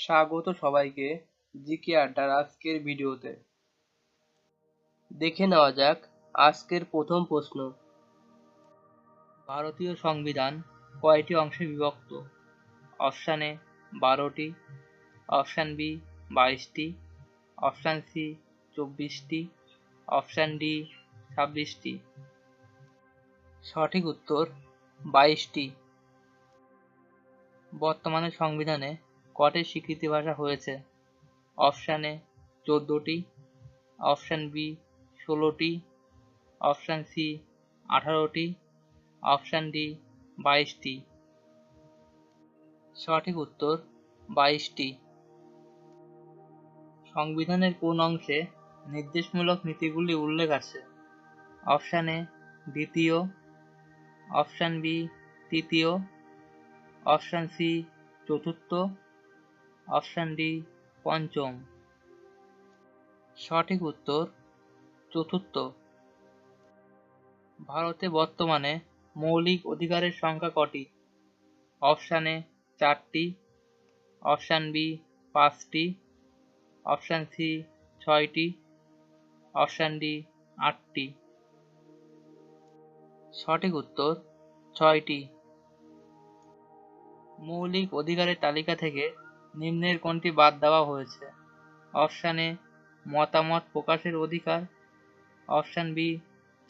স্বাগত সবাইকে জিকে আড্ডার আজকের ভিডিওতে। দেখে নেওয়া যাক আজকের প্রথম প্রশ্ন। ভারতীয় সংবিধান কয়টি অংশে বিভক্ত? অপশান এ 12টি, অপশান বি 22টি, অপশান সি 24টি, অপশান ডি 26টি। সঠিক উত্তর 22টি। বর্তমানে সংবিধানে কটি স্বীকৃতি ভাষা হয়েছে? অপশান এ 14টি, অপশান বি 16টি, অপশান সি 18টি, অপশান ডি 22টি। সঠিক উত্তর 22টি। সংবিধানের কোন অংশে নির্দেশমূলক নীতিগুলি উল্লেখ আছে? অপশান এ 2য়, অপশান বি 3য়, অপশান সি 4র্থ, অপশান ডি 5ম। সঠিক উত্তর 4র্থ। ভারতে বর্তমানে মৌলিক অধিকারের সংখ্যা কটি? অপশান এ 4টি, অপশান বি 5টি, অপশান সি 6টি, অপশান ডি 8টি। সঠিক উত্তর 6টি। মৌলিক অধিকারের তালিকা থেকে নিম্নের কোনটি বাদ দেওয়া হয়েছে? অপশান এ মতামত প্রকাশের অধিকার, অপশান বি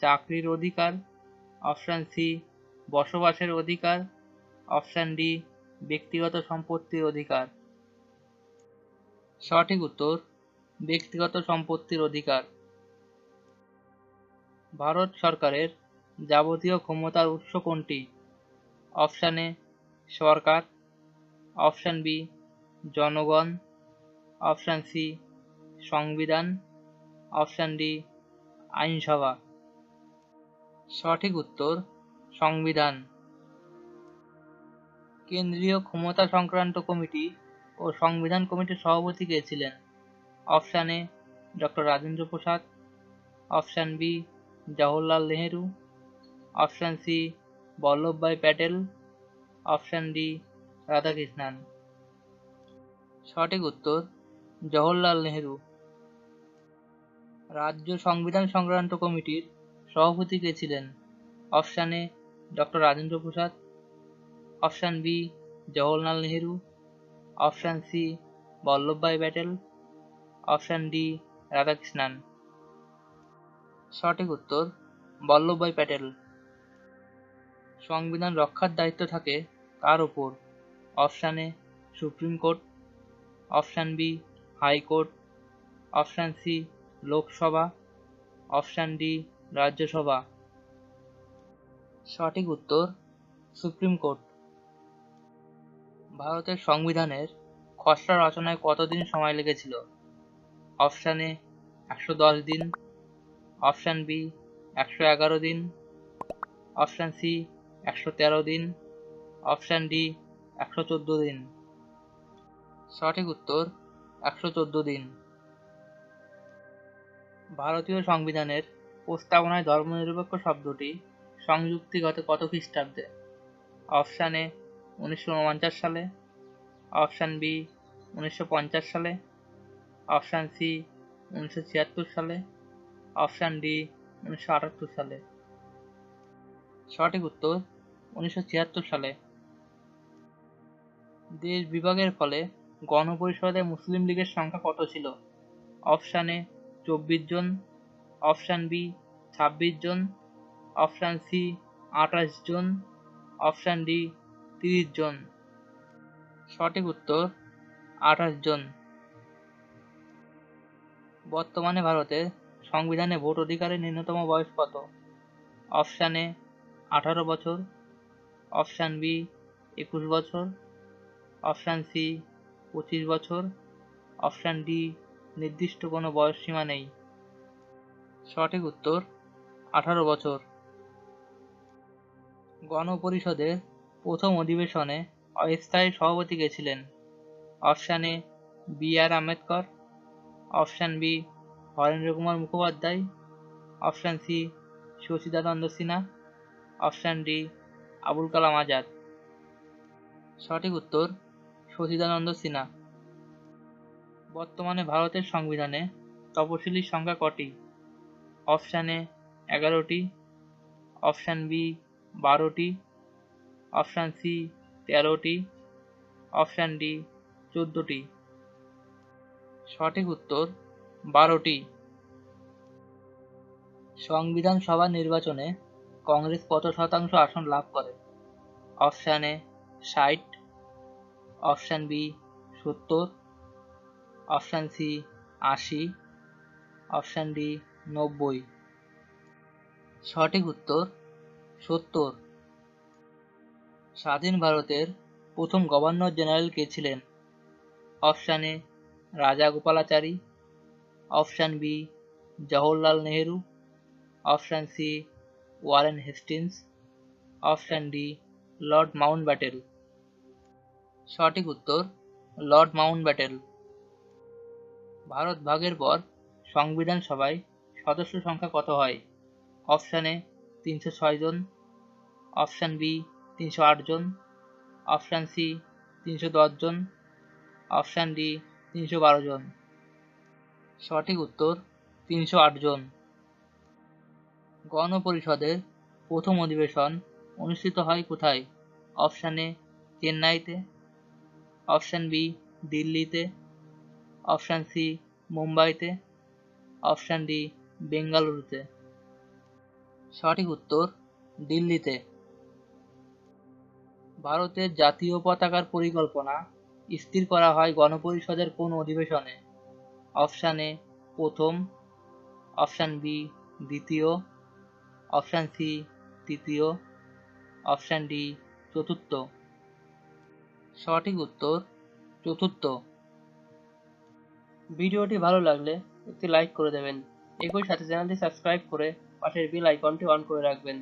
চাকরির অধিকার, অপশান সি বসবাসের অধিকার, অপশান ডি ব্যক্তিগত সম্পত্তির অধিকার। সঠিক উত্তর ব্যক্তিগত সম্পত্তির অধিকার। ভারত সরকারের যাবতীয় ক্ষমতার উৎস কোনটি? অপশান এ সরকার, অপশান বি জনগণ, অপশান সি সংবিধান, অপশান ডি আইনসভা। সঠিক উত্তর সংবিধান। কেন্দ্রীয় ক্ষমতা সংক্রান্ত কমিটি ও সংবিধান কমিটির সভাপতি কে ছিলেন? Option A doctor Rajendra Prasad, option B Jawaharlal Nehru, option C Vallabhbhai Patel, option D Radhakrishnan. সঠিক উত্তর জওহরলাল নেহেরু। রাজ্য সংবিধান সংক্রান্ত কমিটির সভাপতি কে ছিলেন? Option A doctor Rajendra Prasad, option B Jawaharlal Nehru, option C Vallabhbhai Patel, option D Radhakrishnan. সঠিক উত্তর বল্লভভাই প্যাটেল। সংবিধান রক্ষার দায়িত্ব থাকে কার ওপর? Option A supreme court, option B high court, option C Lok Sabha, option D Rajya Sabha. সঠিক উত্তর সুপ্রিম কোর্ট। ভারতের সংবিধানের খসড়া রচনায় কতদিন সময় লেগেছিল? অপশান এ 110 দিন, অপশান বি 111 দিন, অপশান সি 113 দিন, অপশান ডি 114 দিন। সঠিক উত্তর 114 দিন। ভারতীয় সংবিধানের প্রস্তাবনায় ধর্মনিরপেক্ষ শব্দটি সংযুক্তি ঘটে কত খ্রিস্টাব্দে? অপশান এ 1949 সালে, অপশান বি 1950 সালে, অপশান সি 1976 সালে, অপশান ডি 1978 সালে। সঠিক উত্তর 1976 সালে। দেশ বিভাগের ফলে গণপরিষদে মুসলিম লীগের সংখ্যা কত ছিল? অপশান এ 24 জন, অপশান বি 26 জন, অপশান সি 28 জন, অপশান ডি 30 জন। সঠিক উত্তর 28 জন। বর্তমানে ভারতে সংবিধানে ভোট অধিকারের ন্যূনতম বয়স কত? অপশান এ 18 বছর, অপশান বি 21 বছর, অপশান সি 25 বছর, অপশান ডি নির্দিষ্ট কোনো বয়স সীমা নেই। সঠিক উত্তর 18 বছর। গণপরিষদের প্রথম অধিবেশনে অস্থায়ী সভাপতি কে ছিলেন? Option A B R Ambedkar, option B Harendra Kumar Mukhopadhyay, option C Sachchidananda Sinha, option D Abul Kalam Azad. সঠিক উত্তর সচিদানন্দ সিনহা। বর্তমানে ভারতের সংবিধানে তপশিলীর সংখ্যা কটি? অপশান এ 11টি, অপশান বি 12টি, অপশান সি 13টি, অপশান ডি 14টি। সঠিক উত্তর 12টি। সংবিধান সভা নির্বাচনে কংগ্রেস কত শতাংশ আসন লাভ করে? Option A 60, option B 70, option C 80, option D 90। সঠিক উত্তর 70। স্বাধীন ভারতের প্রথম গভর্নর জেনারেল কে ছিলেন? Option A Raja Gopalachari, option B Jawaharlal Nehru, option C Warren Hastings, option D Lord Mountbatten. সঠিক উত্তর লর্ড মাউন্টব্যাটেন। ভারত ভাগের পর সংবিধান সভায় সদস্য সংখ্যা কত হয়? অপশান এ 306 জন, অপশান বি 308 জন, অপশান সি 310 জন, অপশান ডি 312 জন। সঠিক উত্তর 308 জন। গণপরিষদের প্রথম অধিবেশন অনুষ্ঠিত হয় কোথায়? অপশান এ চেন্নাইতে, অপশান বি দিল্লিতে, অপশান সি মুম্বাইতে, অপশান ডি বেঙ্গালুরুতে। সঠিক উত্তর দিল্লিতে। ভারতের জাতীয় পতাকার পরিকল্পনা স্থির করা হয় গণপরিষদের কোন অধিবেশনে? অপশান এ প্রথম, অপশান বি দ্বিতীয়, অপশান সি তৃতীয়, অপশান ডি চতুর্থ। সঠিক উত্তর চতুর্থ। ভিডিওটি ভালো লাগলে একটি লাইক করে দেবেন। একই সাথে চ্যানেলটি সাবস্ক্রাইব করে পাশের বেল আইকনটি অন করে রাখবেন।